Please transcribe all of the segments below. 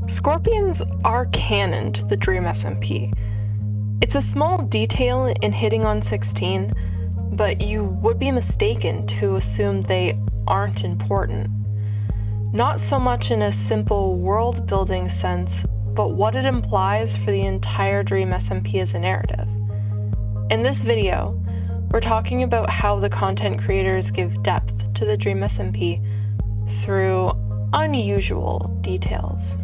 Scorpions are canon to the DreamSMP. It's a small detail in hitting on 16, but you would be mistaken to assume they aren't important. Not so much in a simple world-building sense, but what it implies for the entire DreamSMP as a narrative. In this video, we're talking about how the content creators give depth to the DreamSMP through unusual details.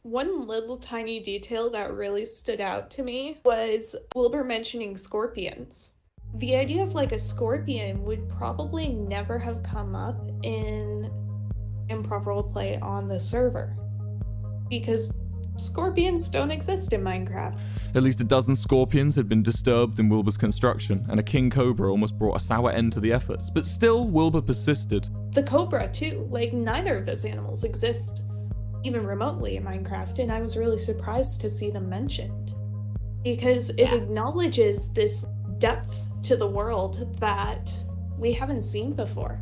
One little tiny detail that really stood out to me was Wilbur mentioning scorpions. The idea of like a scorpion would probably never have come up in improv roleplay on the server because scorpions don't exist in Minecraft. At least a dozen scorpions had been disturbed in Wilbur's construction, and a king cobra almost brought a sour end to the efforts. But still, Wilbur persisted. The cobra too, like neither of those animals exist even remotely in Minecraft, and I was really surprised to see them mentioned because it acknowledges this depth to the world that we haven't seen before.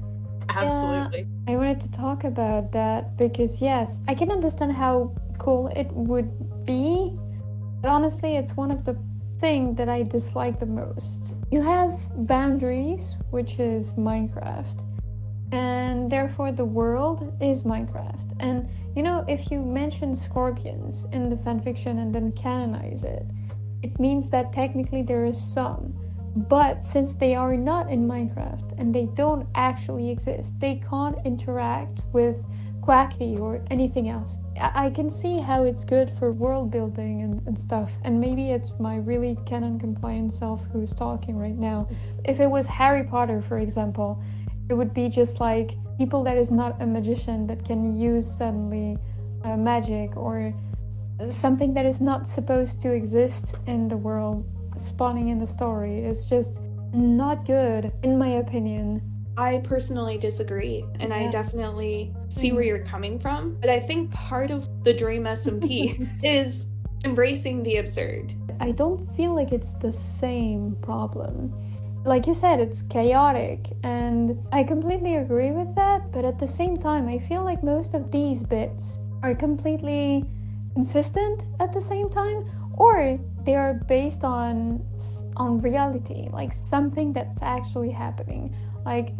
Absolutely. I wanted to talk about that because yes, I can understand how cool it would be, but honestly it's one of the things that I dislike the most. You have boundaries, which is Minecraft, and therefore the world is Minecraft. And you know, if you mention scorpions in the fanfiction and then canonize it, it means that technically there is some. But since they are not in Minecraft and they don't actually exist, they can't interact with Quackity or anything else. I can see how it's good for world building and stuff, and maybe it's my really Canon Compliant self who's talking right now. If it was Harry Potter, for example, it would be just like people that is not a magician that can use suddenly magic or something that is not supposed to exist in the world spawning in the story. It's just not good, in my opinion. I personally disagree, and I definitely see where you're coming from, but I think part of the DreamSMP is embracing the absurd. I don't feel like it's the same problem. Like you said, it's chaotic, and I completely agree with that, but at the same time, I feel like most of these bits are completely consistent at the same time, or they are based on reality, like something that's actually happening. Like,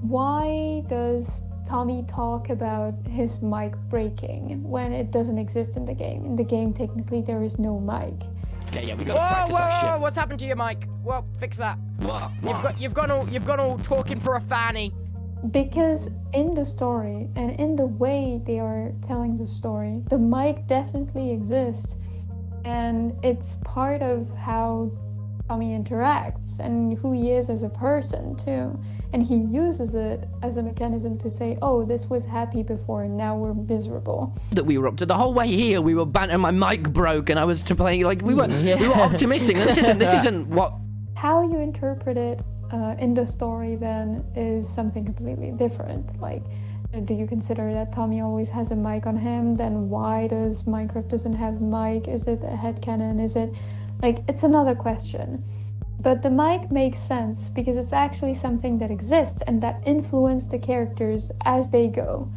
why does Tommy talk about his mic breaking when it doesn't exist in the game? In the game, technically, there is no mic. Yeah, we gotta practice that shit. What's happened to your mic? Well, fix that. What? You've gone all talking for a fanny. Because in the story and in the way they are telling the story, the mic definitely exists, and it's part of how Tommy interacts and who he is as a person too. And he uses it as a mechanism to say, oh, this was happy before and now we're miserable. That we were up to the whole way here, we were bantering, my mic broke and I was playing like we were optimistic. This isn't what. How you interpret it in the story then is something completely different. Like, do you consider that Tommy always has a mic on him? Then why does Minecraft doesn't have mic? Is it a headcanon? Is it like, it's another question. But the mic makes sense because it's actually something that exists and that influence the characters as they go.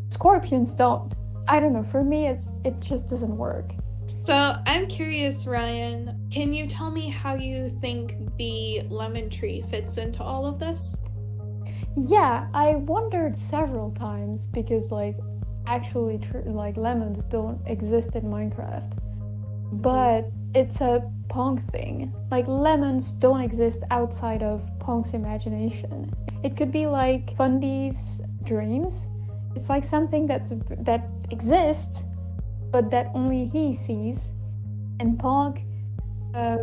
Scorpions don't. I don't know, for me it just doesn't work. So I'm curious, Ryan, can you tell me how you think the lemon tree fits into all of this? Yeah, I wondered several times because like actually like lemons don't exist in Minecraft. But it's a Pong thing. Like, lemons don't exist outside of Pong's imagination. It could be like Fundy's dreams. It's like something that exists, but that only he sees. And Pong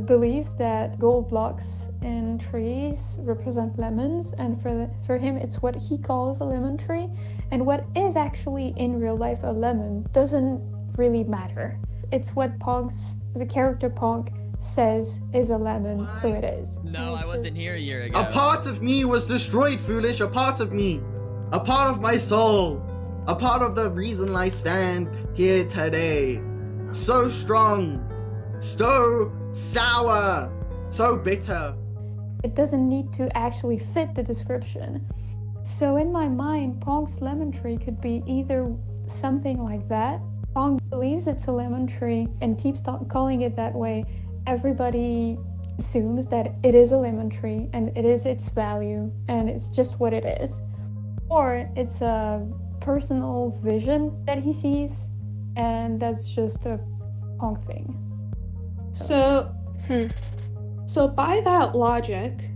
believes that gold blocks in trees represent lemons, and for him it's what he calls a lemon tree. And what is actually in real life a lemon doesn't really matter. It's what the character Pong says is a lemon, so it is. No, I wasn't here a year ago. A part of me was destroyed, Foolish. A part of me. A part of my soul. A part of the reason I stand here today. So strong. So sour. So bitter. It doesn't need to actually fit the description. So in my mind, Pong's lemon tree could be either something like that. Pong believes it's a lemon tree and keeps calling it that way. Everybody assumes that it is a lemon tree and it is its value and it's just what it is. Or it's a personal vision that he sees and that's just a Pong thing. So by that logic,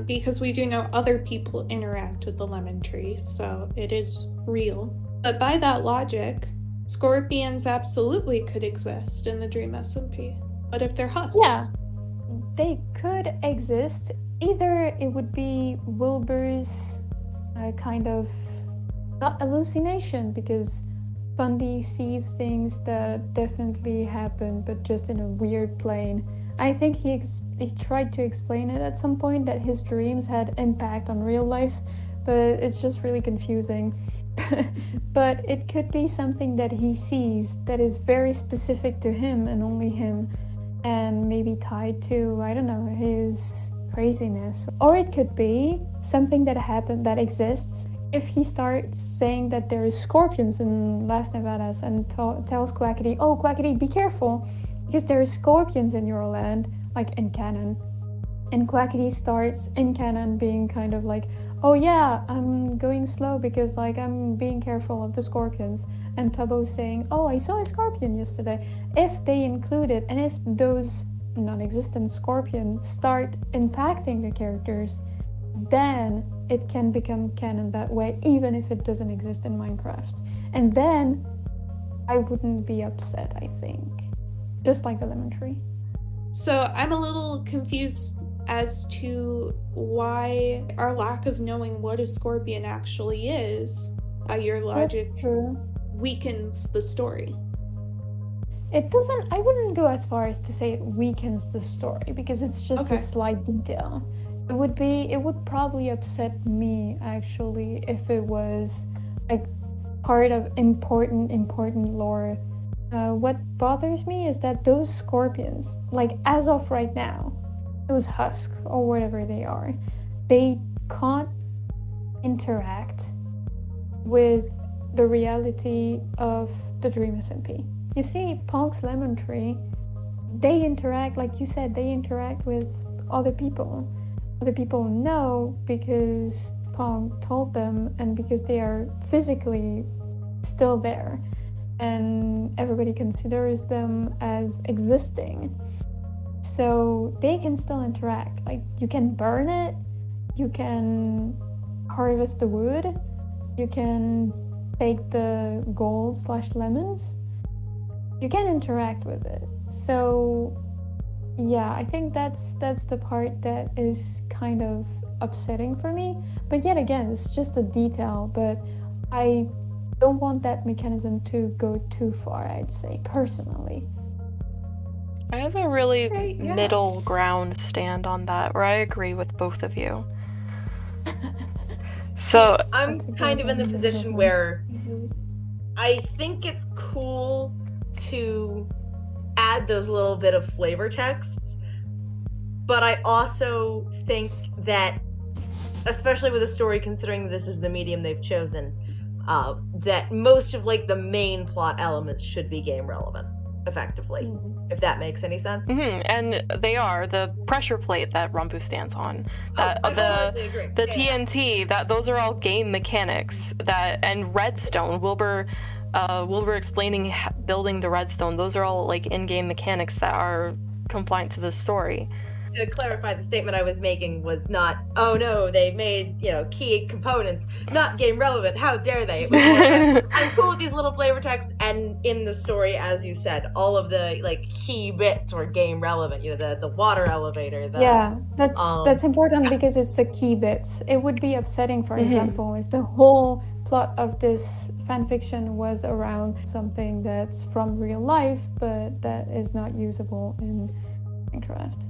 because we do know other people interact with the lemon tree, so it is real. But by that logic, scorpions absolutely could exist in the Dream SMP. But if they're husks? Yeah, they could exist. Either it would be Wilbur's kind of, not hallucination, because Bundy sees things that definitely happen, but just in a weird plane. I think he tried to explain it at some point, that his dreams had impact on real life, but it's just really confusing. But it could be something that he sees that is very specific to him and only him, and maybe tied to, I don't know, his craziness. Or it could be something that happened, that exists. If he starts saying that there is scorpions in Las Nevadas and tells Quackity, oh, Quackity, be careful, because there is scorpions in your land, like in canon. And Quackity starts in canon being kind of like, oh yeah, I'm going slow because like I'm being careful of the scorpions. And Tubbo saying, oh, I saw a scorpion yesterday. If they include it, and if those non-existent scorpions start impacting the characters, then it can become canon that way, even if it doesn't exist in Minecraft. And then I wouldn't be upset, I think. Just like the lemon tree. So I'm a little confused as to why our lack of knowing what a scorpion actually is, by your logic, weakens the story. It doesn't, I wouldn't go as far as to say it weakens the story, because it's just a slight detail. It would probably upset me, actually, if it was like part of important lore. What bothers me is that those scorpions, like as of right now, those husks or whatever they are, they can't interact with the reality of the Dream SMP. You see, Pong's lemon tree, they interact, like you said, they interact with other people. Other people know because Pong told them and because they are physically still there. And everybody considers them as existing. So they can still interact. Like, you can burn it, you can harvest the wood, you can take the gold/lemons, you can interact with it. So yeah, I think that's the part that is kind of upsetting for me. But yet again, it's just a detail, but I don't want that mechanism to go too far, I'd say, personally. I have a really middle ground stand on that, where I agree with both of you. So I'm kind of in the position where I think it's cool to add those little bit of flavor texts, but I also think that, especially with a story, considering this is the medium they've chosen, that most of like the main plot elements should be game relevant, effectively, if that makes any sense. And they are the pressure plate that Rumbu stands on, that the TNT, that those are all game mechanics. That and redstone, Wilbur explaining building the redstone, those are all like in-game mechanics that are compliant to the story. To clarify, the statement I was making was not, oh no, they made, key components not game relevant, how dare they. It was more, I'm cool with these little flavor texts, and in the story, as you said, all of the like key bits were game relevant, the water elevator. That's important because it's the key bits. It would be upsetting, for example, if the whole plot of this fanfiction was around something that's from real life, but that is not usable in Minecraft.